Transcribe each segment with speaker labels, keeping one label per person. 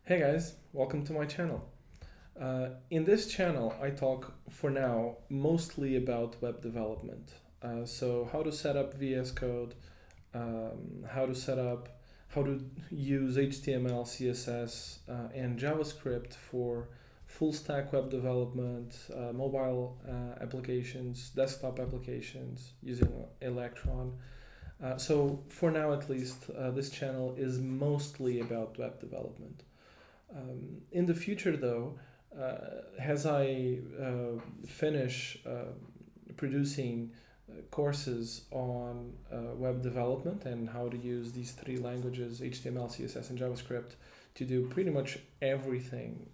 Speaker 1: Hey guys, welcome to my channel. In this channel, I talk for now mostly about web development. So, how to set up VS Code, how to use HTML, CSS, and JavaScript for full stack web development, mobile applications, desktop applications using Electron. So, for now at least, this channel is mostly about web development. In the future, though, as I finish producing courses on web development and how to use these three languages, HTML, CSS, and JavaScript, to do pretty much everything,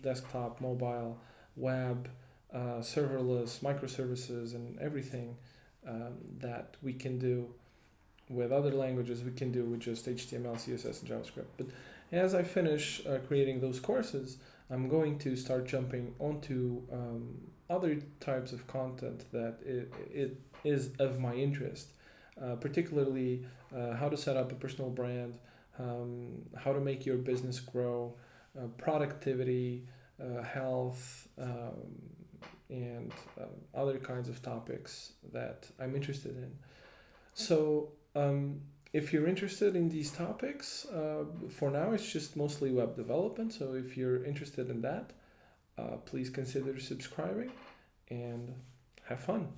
Speaker 1: desktop, mobile, web, serverless, microservices, and everything that we can do with other languages, we can do with just HTML, CSS, and JavaScript. But as I finish creating those courses, I'm going to start jumping onto other types of content that it is of my interest, particularly how to set up a personal brand, how to make your business grow, productivity, health, and other kinds of topics that I'm interested in. So, if you're interested in these topics, for now it's just mostly web development. So, if you're interested in that, please consider subscribing and have fun.